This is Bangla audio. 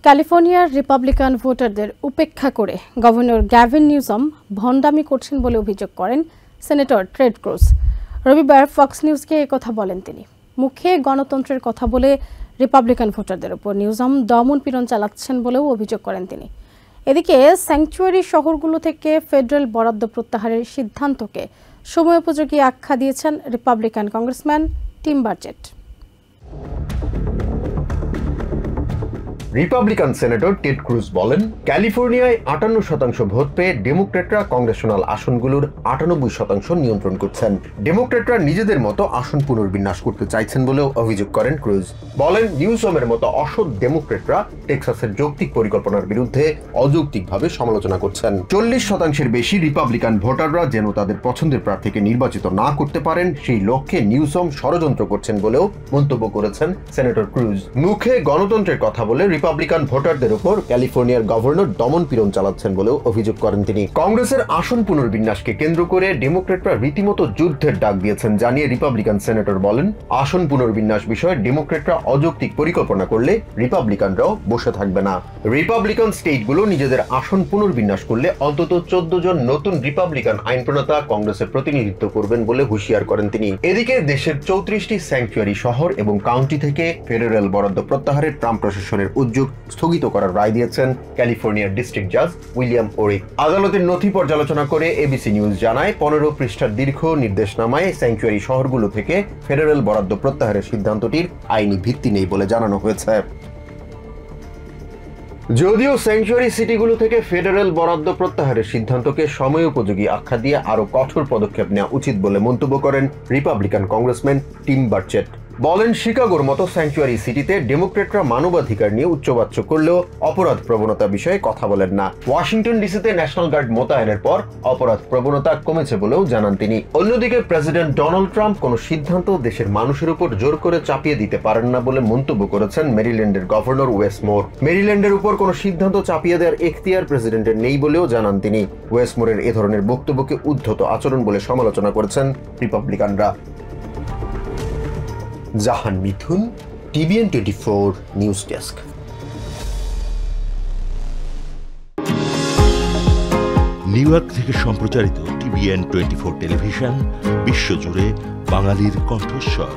ক্যালিফোর্নিয়ার রিপাবলিকান ভোটারদের উপেক্ষা করে গভর্নর গ্যাভিন নিউসম ভণ্ডামি করছেন বলে অভিযোগ করেন সেনেটর টেড ক্রুজ। রবিবার ফক্স নিউজকে একথা বলেন তিনি। মুখে গণতন্ত্রের কথা বলে রিপাবলিকান ভোটারদের উপর নিউসম দমন পীড়ন চালাচ্ছেন বলেও অভিযোগ করেন তিনি। এদিকে স্যাংচুয়ারি শহরগুলো থেকে ফেডারেল বরাদ্দ প্রত্যাহারের সিদ্ধান্তকে সময়োপযোগী আখ্যা দিয়েছেন Republican congressman Tim Burchett. Republican senator Ted Cruz বলেন, ক্যালিফোর্নিয়ায় 58% ভোট পেয়ে ডেমোক্র্যাটরা কংগ্রেশনাল আসনগুলোর 98% নিয়ন্ত্রণ করছেন। ডেমোক্র্যাটরা নিজেদের মতো আসন পুনর্বিন্যাস করতে চাইছেন বলেও অভিযোগ করেন ক্রুজ। বলেন, নিউসমের মতো অসৎ ডেমোক্র্যাটরা টেক্সাসের যৌক্তিক পরিকল্পনার বিরুদ্ধে অযৌক্তিকভাবে সমালোচনা করছেন। 40% বেশি রিপাবলিকান ভোটাররা যেন তাদের পছন্দের প্রার্থীকে নির্বাচিত না করতে পারেন সেই লক্ষ্যে নিউসম ষড়যন্ত্র করছেন বলেও মন্তব্য করেছেন সেনেটর ক্রুজ। মুখে গণতন্ত্রের কথা বলে রিপাবলিকান ভোটারদের উপর ক্যালিফোর্নিয়ার গভর্নর দমন পীড়ন চালাচ্ছেন বলেও অভিযোগ করেন তিনি। কংগ্রেসের আসন পুনর্বিন্যাসকে কেন্দ্র করে ডেমোক্র্যাটরা রীতিমতো যুদ্ধের ডাক দিয়েছেন জানিয়ে রিপাবলিকান সেনেটর বলেন, আসন পুনর্বিন্যাস বিষয়ে ডেমোক্র্যাটরা অযৌক্তিক পরিকল্পনা করলে রিপাবলিকানরাও বসে থাকবে না। রিপাবলিকান স্টেটগুলো নিজেদের আসন পুনর্বিন্যাস করলে অন্তত 14 জন নতুন রিপাবলিকান আইন প্রণেতা কংগ্রেসের প্রতিনিধিত্ব করবেন বলে হুঁশিয়ার করেন তিনি। এদিকে দেশের 34টি স্যাংচুয়ারি শহর এবং কাউন্টি থেকে ফেডারেল বরাদ্দ প্রত্যাহারের ট্রাম্প প্রশাসনের উদ্যোগ স্থগিত করার রায় দিয়েছেন ক্যালিফোর্নিয়ার ডিস্ট্রিক্ট জাজ উইলিয়াম ওরিক। আদালতের নথি পর্যালোচনা করে এবিসি নিউজ জানায়, 15 পৃষ্ঠার দীর্ঘ নির্দেশনামায় স্যাংচুয়ারি শহরগুলো থেকে ফেডারেল বরাদ্দ প্রত্যাহারের সিদ্ধান্তটির আইনি ভিত্তি নেই বলে জানানো হয়েছে। যদিও স্যাংচুয়ারি সিটিগুলো থেকে ফেডারেল বরাদ্দ প্রত্যাহারের সিদ্ধান্তকে সময়োপযোগী আখ্যা দিয়ে আরো কঠোর পদক্ষেপ নেওয়া উচিত বলে মন্তব্য করেন রিপাবলিকান কংগ্রেসম্যান টিম বার্চেট। বলেন, শিকাগোর মতো স্যাংচুয়ারি সিটিতে ডেমোক্র্যাটরা মানবাধিকার নিয়ে উচ্চবাচ্য করলেও অপরাধ প্রবণতা বিষয়ে কথা বলেন না। ওয়াশিংটন ডিসিতে ন্যাশনাল গার্ড মোতায়েনের পর অপরাধ প্রবণতা কমেছে বলেও জানান তিনি। অন্যদিকে প্রেসিডেন্ট ডোনাল্ড ট্রাম্প কোনো সিদ্ধান্ত দেশের মানুষের উপর জোর করে চাপিয়ে দিতে পারেন না বলে মন্তব্য করেছেন মেরিল্যান্ডের গভর্নর ওয়েস মোর। মেরিল্যান্ডের উপর কোনো সিদ্ধান্ত চাপিয়ে দেওয়ার এখতিয়ার প্রেসিডেন্টের নেই বলেও জানান তিনি। ওয়েস মোরের এ ধরনের বক্তব্যকে উদ্ধত আচরণ বলে সমালোচনা করেছেন রিপাবলিকানরা। Jahan Mithun, TVN 24 news desk. New York থেকে সম্প্রচারিত টিভিএন 24 টেলিভিশন বিশ্বজুড়ে বাঙালির কণ্ঠস্বর।